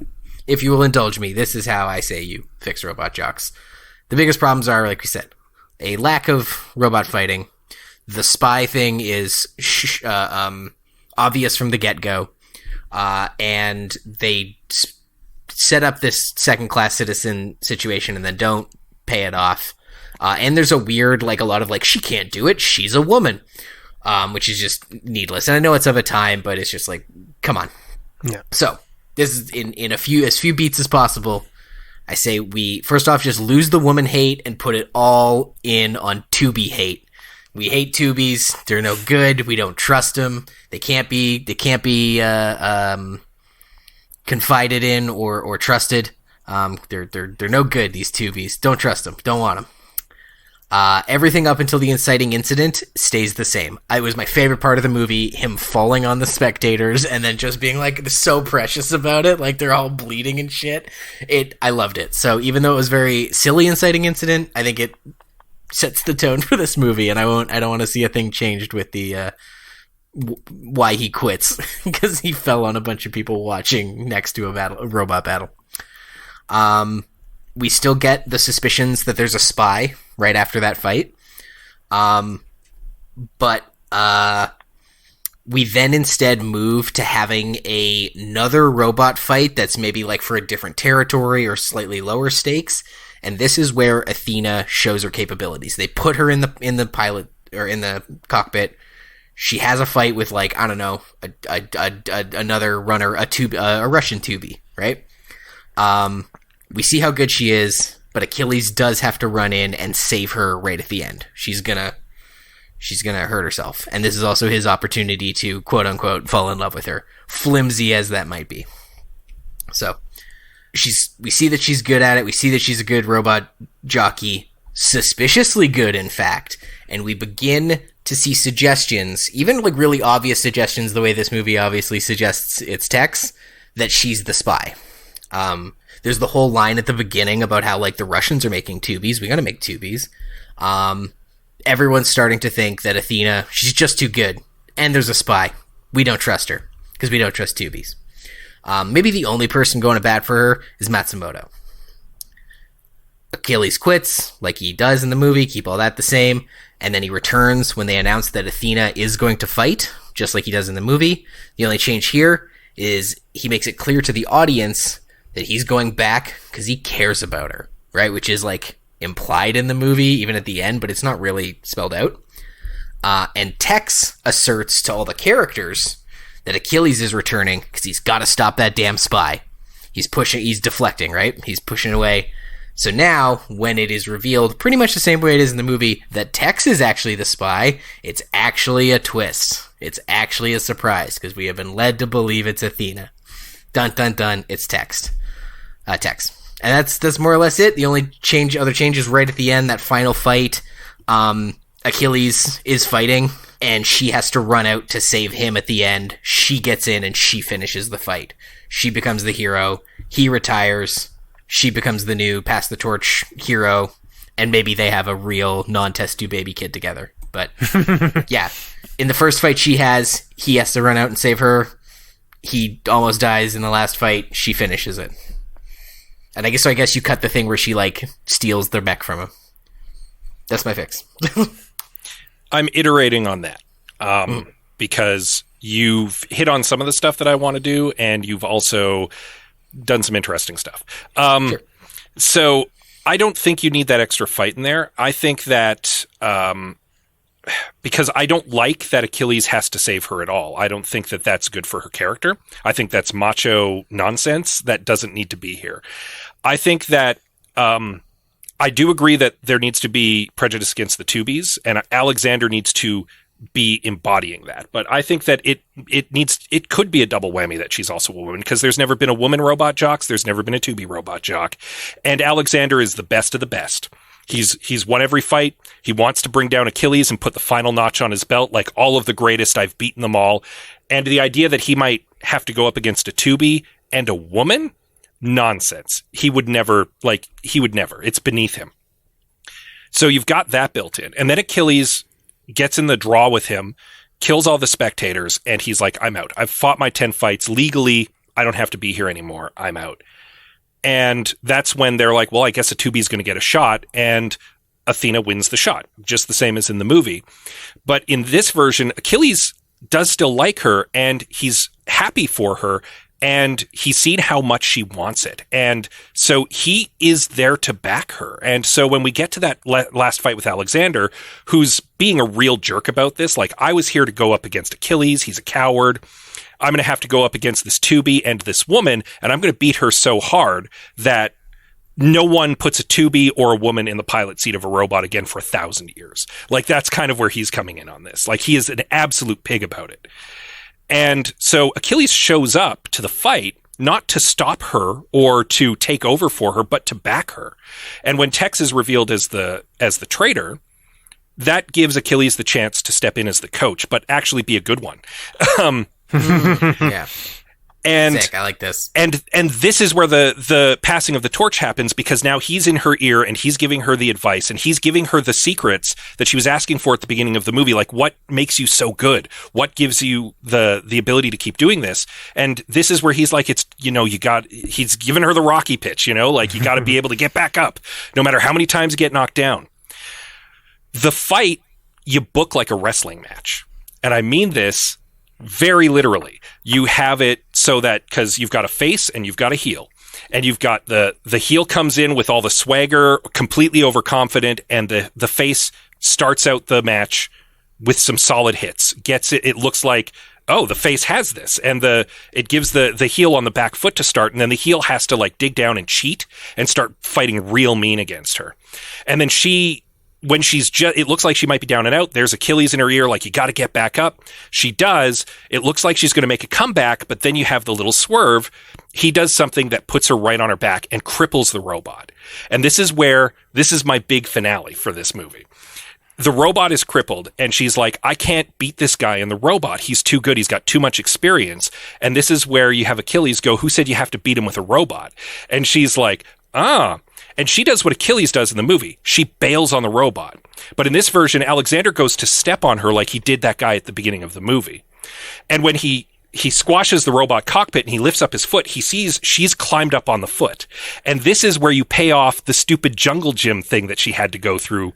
if you will indulge me, this is how I say you fix robot jocks. The biggest problems are, like we said, a lack of robot fighting. The spy thing is obvious from the get-go. And they set up this second-class citizen situation and then don't pay it off. And there's a weird, a lot of, she can't do it, she's a woman. Which is just needless. And I know it's of a time, but it's just come on. Yeah. So, this is in as few beats as possible. I say we first off just lose the woman hate and put it all in on Tubi hate. We hate Tubies. They're no good. We don't trust them. They can't be confided in or trusted. They're no good. These Tubies. Don't trust them. Don't want them. Everything up until the inciting incident stays the same. It was my favorite part of the movie, him falling on the spectators and then just being so precious about it, they're all bleeding and shit. I loved it. So even though it was very silly inciting incident, I think it sets the tone for this movie, and I don't want to see a thing changed with the why he quits because he fell on a bunch of people watching next to a robot battle. We still get the suspicions that there's a spy right after that fight. But We then instead move to having another robot fight that's maybe like for a different territory or slightly lower stakes. And this is where Athena shows her capabilities. They put her in the pilot or in the cockpit. She has a fight with, like, I don't know, another runner, a Russian tubie, right? We see how good she is, but Achilles does have to run in and save her right at the end. She's gonna hurt herself. And this is also his opportunity to, quote unquote, fall in love with her, flimsy as that might be. So we see that she's good at it. We see that she's a good robot jockey, suspiciously good, in fact. And we begin to see suggestions, even like really obvious suggestions, the way this movie obviously suggests its text, that she's the spy. There's the whole line at the beginning about how, like, the Russians are making tubies. We gotta make tubies. Everyone's starting to think that Athena, she's just too good. And there's a spy. We don't trust her, because we don't trust tubies. Maybe the only person going to bat for her is Matsumoto. Achilles quits, like he does in the movie, keep all that the same, and then he returns when they announce that Athena is going to fight, just like he does in the movie. The only change here is he makes it clear to the audience that he's going back because he cares about her, right? Which is, like, implied in the movie, even at the end, but it's not really spelled out. And Tex asserts to all the characters that Achilles is returning because he's got to stop that damn spy. He's deflecting, right? He's pushing away. So now, when it is revealed, pretty much the same way it is in the movie, that Tex is actually the spy, it's actually a twist. It's actually a surprise, because we have been led to believe it's Athena. Dun dun dun, it's Tex. Tex. And that's more or less it. The only other change is right at the end, that final fight. Achilles is fighting, and she has to run out to save him at the end. She gets in, and she finishes the fight. She becomes the hero. He retires. She becomes the new pass the torch hero, and maybe they have a real non-test tube baby kid together. But yeah, in the first fight he has to run out and save her. He almost dies in the last fight. She finishes it. And I guess you cut the thing where she, like, steals their mech from him. That's my fix. I'm iterating on that because you've hit on some of the stuff that I want to do, and you've also done some interesting stuff. Sure. So I don't think you need that extra fight in there. I think that because I don't like that Achilles has to save her at all. I don't think that that's good for her character. I think that's macho nonsense that doesn't need to be here. I think that I do agree that there needs to be prejudice against the tubies, and Alexander needs to be embodying that. But I think that it could be a double whammy that she's also a woman, because there's never been a woman robot jock, there's never been a tubie robot jock, and Alexander is the best of the best. He's won every fight. He wants to bring down Achilles and put the final notch on his belt, like all of the greatest, I've beaten them all. And the idea that he might have to go up against a tubie and a woman? Nonsense. He would never. It's beneath him. So you've got that built in. And then Achilles gets in the draw with him, kills all the spectators, and he's like, I'm out. I've fought my 10 fights. Legally, I don't have to be here anymore. I'm out. And that's when they're like, well, I guess a tubie's going to get a shot, and Athena wins the shot, just the same as in the movie. But in this version, Achilles does still like her, and he's happy for her, and he's seen how much she wants it. And so he is there to back her. And so when we get to that last fight with Alexander, who's being a real jerk about this, like, I was here to go up against Achilles. He's a coward. I'm going to have to go up against this tubie and this woman, and I'm going to beat her so hard that no one puts a tubie or a woman in the pilot seat of a robot again for 1,000 years. Like, that's kind of where he's coming in on this. Like, he is an absolute pig about it. And so Achilles shows up to the fight, not to stop her or to take over for her, but to back her. And when Tex is revealed as the traitor, that gives Achilles the chance to step in as the coach, but actually be a good one. Yeah. And sick. I like this. And this is where the passing of the torch happens, because now he's in her ear and he's giving her the advice and he's giving her the secrets that she was asking for at the beginning of the movie. Like, what makes you so good? What gives you the ability to keep doing this? And this is where he's like, he's giving her the Rocky pitch, like, you got to be able to get back up no matter how many times you get knocked down. The fight, you book like a wrestling match. And I mean this very literally. You have it so that, because you've got a face and you've got a heel. And you've got the heel comes in with all the swagger, completely overconfident, and the face starts out the match with some solid hits. Gets it. It looks like, oh, the face has this. And it gives the heel on the back foot to start. And then the heel has to like dig down and cheat and start fighting real mean against her. And then when she's it looks like she might be down and out. There's Achilles in her ear, like, you got to get back up. She does. It looks like she's going to make a comeback, but then you have the little swerve. He does something that puts her right on her back and cripples the robot. And this is my big finale for this movie. The robot is crippled, and she's like, I can't beat this guy in the robot. He's too good. He's got too much experience. And this is where you have Achilles go, who said you have to beat him with a robot? And she's like, And she does what Achilles does in the movie. She bails on the robot. But in this version, Alexander goes to step on her like he did that guy at the beginning of the movie. And when he squashes the robot cockpit and he lifts up his foot, he sees she's climbed up on the foot. And this is where you pay off the stupid jungle gym thing that she had to go through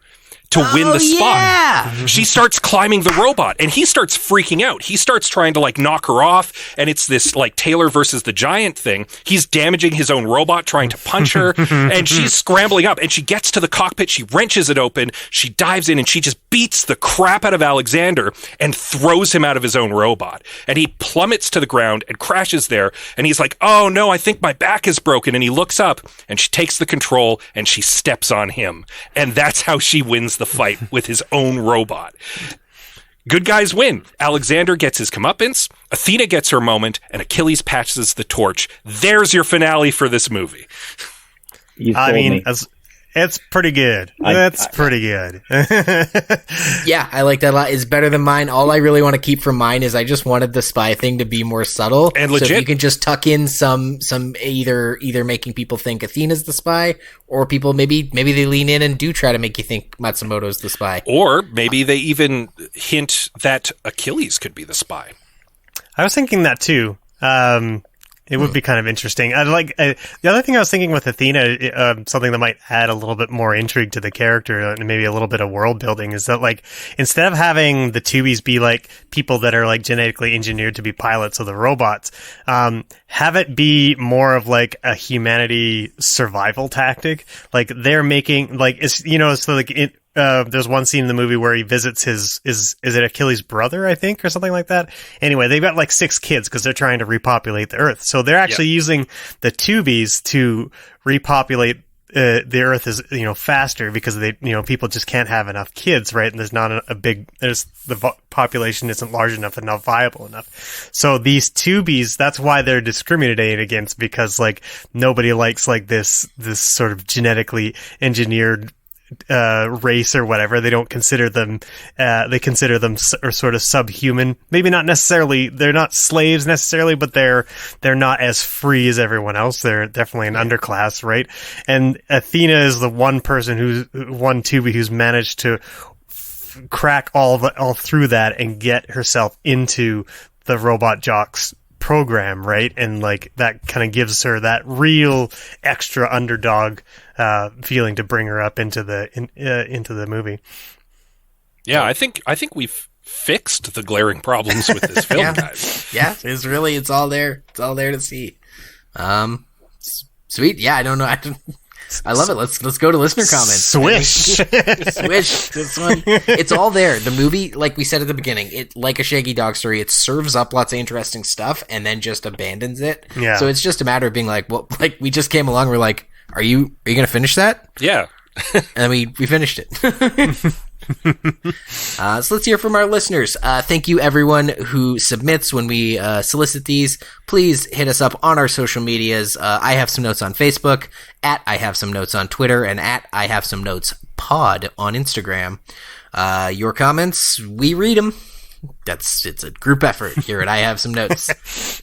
to win the spot. Yeah. She starts climbing the robot and he starts freaking out. He starts trying to like knock her off, and it's this like Taylor versus the Giant thing. He's damaging his own robot trying to punch her, and she's scrambling up, and she gets to the cockpit, she wrenches it open, she dives in, and she just beats the crap out of Alexander and throws him out of his own robot. And he plummets to the ground and crashes there, and he's like, oh no, I think my back is broken. And he looks up and she takes the control and she steps on him. And that's how she wins the fight with his own robot. Good guys win. Alexander gets his comeuppance, Athena gets her moment, and Achilles passes the torch. There's your finale for this movie. I mean, it's pretty good. That's pretty good. Yeah, I like that a lot. It's better than mine. All I really want to keep from mine is I just wanted the spy thing to be more subtle and legit. So if you can just tuck in some either making people think Athena's the spy, or people maybe they lean in and do try to make you think Matsumoto's the spy, or maybe they even hint that Achilles could be the spy. I was thinking that too. It would be kind of interesting. The other thing I was thinking with Athena, something that might add a little bit more intrigue to the character and maybe a little bit of world building, is that like instead of having the Tubies be like people that are like genetically engineered to be pilots of the robots, have it be more of like a humanity survival tactic. Like they're making like it's so like it. There's one scene in the movie where he visits is it Achilles' brother, I think, or something like that. Anyway, they've got like 6 kids because they're trying to repopulate the Earth. So they're actually using the Tubies to repopulate the Earth is faster because people just can't have enough kids, right? And there's not the population isn't large enough and not viable enough. So these Tubies, that's why they're discriminated against, because like nobody likes like this sort of genetically engineered race or whatever. They don't consider them they consider them sort of subhuman. Maybe not necessarily, they're not slaves necessarily, but they're not as free as everyone else. They're definitely an underclass, right? And Athena is the one person one Tubi who's managed to crack all through that and get herself into the robot jocks program, right? And like that kind of gives her that real extra underdog feeling to bring her up into the movie. Yeah, I think we've fixed the glaring problems with this film, guys. Yeah, it's all there. It's all there to see. Sweet. Yeah, I don't know. I love it. Let's go to listener comments. Swish. Swish. This one. It's all there. The movie, like we said at the beginning, it like a Shaggy Dog story, it serves up lots of interesting stuff and then just abandons it. Yeah. So it's just a matter of being like, well, like we just came along, we're like, are you gonna finish that? Yeah. And then we finished it. So let's hear from our listeners. Thank you everyone who submits when we solicit these. Please hit us up on our social medias. I have some notes on Facebook, at I have some notes on Twitter, and at I have some notes pod on Instagram. Your comments, we read them. It's a group effort here at I have some notes.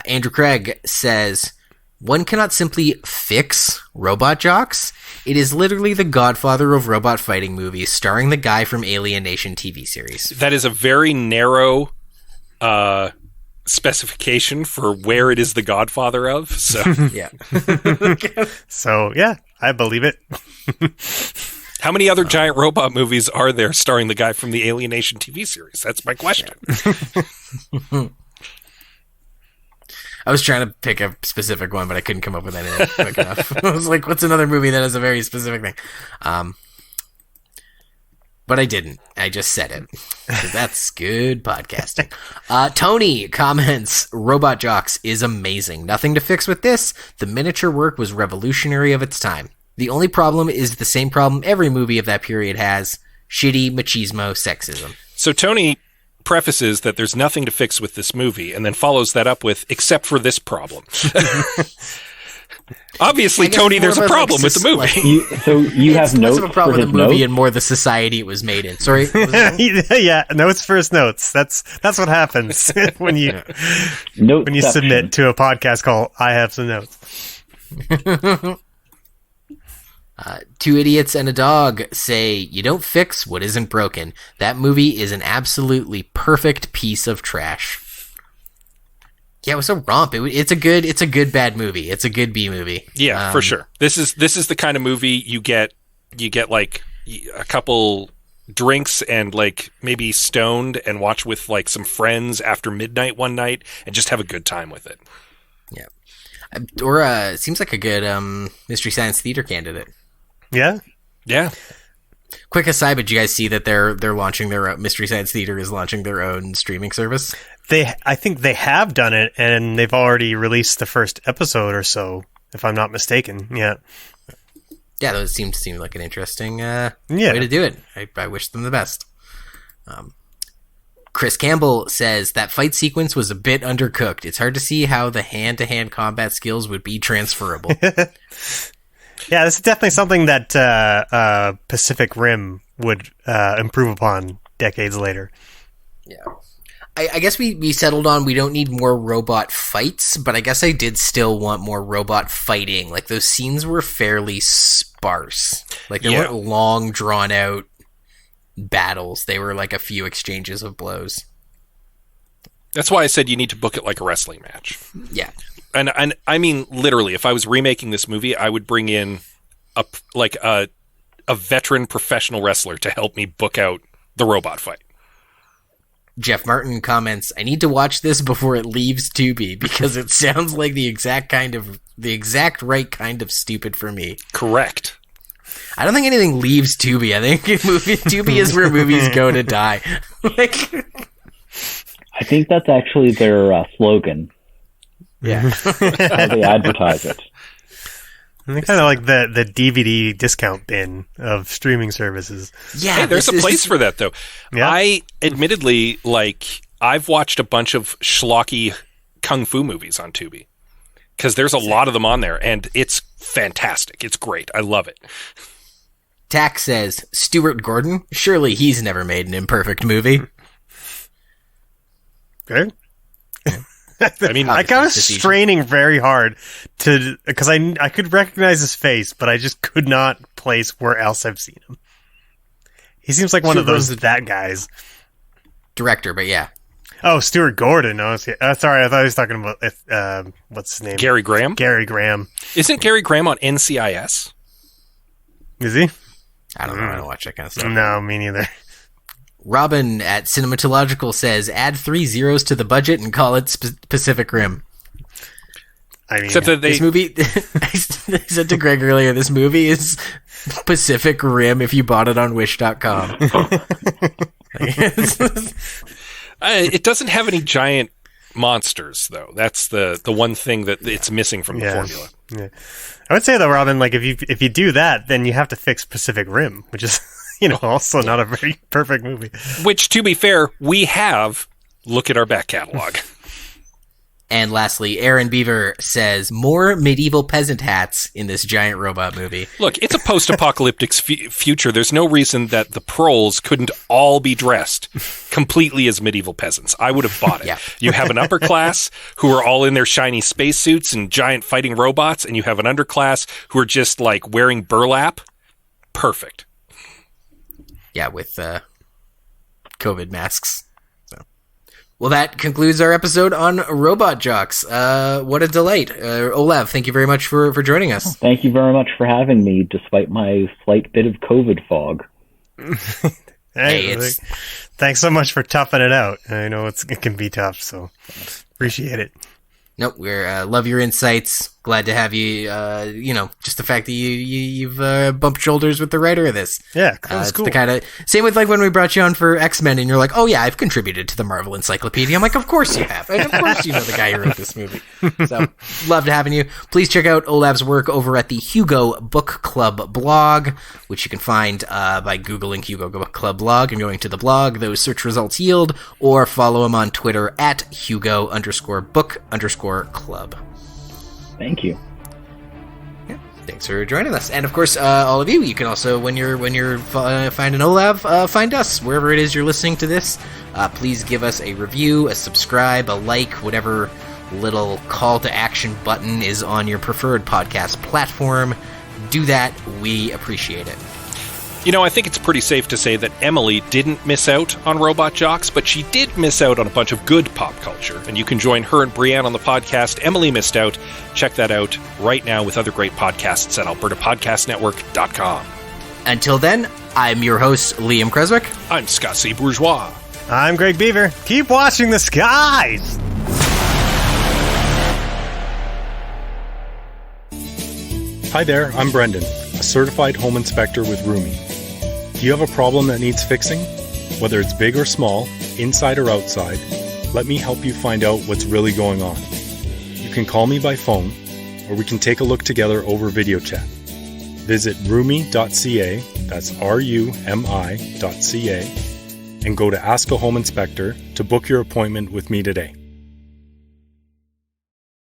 Andrew Craig says, one cannot simply fix robot jocks. It is literally the godfather of robot fighting movies, starring the guy from Alien Nation TV series. That is a very narrow specification for where it is the godfather of. So yeah. So yeah, I believe it. How many other giant robot movies are there starring the guy from the Alienation TV series? That's my question. I was trying to pick a specific one, but I couldn't come up with anything quick enough. I was like, what's another movie that has a very specific thing? But I didn't. I just said it. 'Cause that's good podcasting. Tony comments, Robot Jocks is amazing. Nothing to fix with this. The miniature work was revolutionary of its time. The only problem is the same problem every movie of that period has. Shitty machismo sexism. So Tony prefaces that there's nothing to fix with this movie, and then follows that up with, except for this problem. Obviously, Tony, there's a problem with the movie. You have notes of a problem for with the his movie notes? and more the society it was made in. Sorry. Yeah, notes first notes. That's what happens when you submit to a podcast called I Have Some Notes. Two Idiots and a Dog say, you don't fix what isn't broken. That movie is an absolutely perfect piece of trash. Yeah, it was a romp. It's a good bad movie. It's a good B movie. Yeah, for sure. This is the kind of movie you get like a couple drinks and like maybe stoned and watch with like some friends after midnight one night and just have a good time with it. Yeah. Or seems like a good Mystery Science Theater candidate. Yeah. Yeah. Quick aside, but did you guys see that they're launching their own, Mystery Science Theater is launching their own streaming service? I think they have done it, and they've already released the first episode or so, if I'm not mistaken. Yeah. Yeah, those seem like an interesting way to do it. I wish them the best. Chris Campbell says that fight sequence was a bit undercooked. It's hard to see how the hand-to-hand combat skills would be transferable. Yeah, this is definitely something that Pacific Rim would improve upon decades later. Yeah. I guess we settled on we don't need more robot fights, but I guess I did still want more robot fighting. Like, those scenes were fairly sparse. Like, they weren't long, drawn-out battles. They were like a few exchanges of blows. That's why I said you need to book it like a wrestling match. Yeah. And I mean, literally, if I was remaking this movie, I would bring in a veteran professional wrestler to help me book out the robot fight. Jeff Martin comments, I need to watch this before it leaves Tubi because it sounds like the exact right kind of stupid for me. Correct. I don't think anything leaves Tubi. I think Tubi is where movies go to die. I think that's actually their slogan. Yeah. How they advertise it. They're kind of like the DVD discount bin of streaming services. Yeah, hey, there's a place for that, though. Yeah. I admittedly, I've watched a bunch of schlocky kung fu movies on Tubi because there's a lot of them on there, and it's fantastic. It's great. I love it. Tack says, Stuart Gordon? Surely he's never made an imperfect movie. Okay. I mean, I was straining very hard because I could recognize his face, but I just could not place where else I've seen him. He seems like one of those guys. Director, but yeah. Oh, Stuart Gordon. Oh, sorry, I thought he was talking about what's his name? Gary Graham. Gary Graham. Isn't Gary Graham on NCIS? Is he? I don't know. I don't watch that kind of stuff. No, me neither. Robin at Cinematological says, add 3 zeros to the budget and call it Pacific Rim. I mean, except that this movie, I said to Greg earlier, this movie is Pacific Rim if you bought it on Wish.com. It doesn't have any giant monsters, though. That's the one thing that it's missing from the formula. Yeah. I would say, though, Robin, if you do that, then you have to fix Pacific Rim, which is... also not a very perfect movie. Which, to be fair, we have. Look at our back catalog. And lastly, Aaron Beaver says, more medieval peasant hats in this giant robot movie. Look, it's a post-apocalyptic future. There's no reason that the proles couldn't all be dressed completely as medieval peasants. I would have bought it. Yeah. You have an upper class who are all in their shiny spacesuits and giant fighting robots, and you have an underclass who are just like wearing burlap. Perfect. Yeah, with COVID masks. So Well, that concludes our episode on Robot Jocks. What a delight. Olav, thank you very much for joining us. Thank you very much for having me, despite my slight bit of COVID fog. Thanks so much for toughing it out. I know it can be tough, so appreciate it. Nope, we love your insights. Glad to have you. Just the fact that you've bumped shoulders with the writer of this. Yeah, that's cool. The kind of same with like when we brought you on for X-Men, and you're like, "Oh yeah, I've contributed to the Marvel Encyclopedia." I'm like, "Of course you have, and of course you know the guy who wrote this movie." So, love to having you. Please check out Olav's work over at the Hugo Book Club Blog, which you can find by googling Hugo Book Club Blog and going to the blog. Those search results yield, or follow him on Twitter at Hugo_book_club. Thank you. Yeah, thanks for joining us, and of course, all of you. You can also, when you're finding Olav, find us wherever it is you're listening to this. Please give us a review, a subscribe, a like, whatever little call to action button is on your preferred podcast platform. Do that. We appreciate it. You know, I think it's pretty safe to say that Emily didn't miss out on Robot Jocks, but she did miss out on a bunch of good pop culture. And you can join her and Brianne on the podcast Emily Missed Out. Check that out right now with other great podcasts at albertapodcastnetwork.com. Until then, I'm your host, Liam Creswick. I'm Scott C. Bourgeois. I'm Greg Beaver. Keep watching the skies! Hi there, I'm Brendan, a certified home inspector with Roomy. Do you have a problem that needs fixing? Whether it's big or small, inside or outside, let me help you find out what's really going on. You can call me by phone, or we can take a look together over video chat. Visit roomy.ca, that's RUMI.ca, and go to Ask a Home Inspector to book your appointment with me today.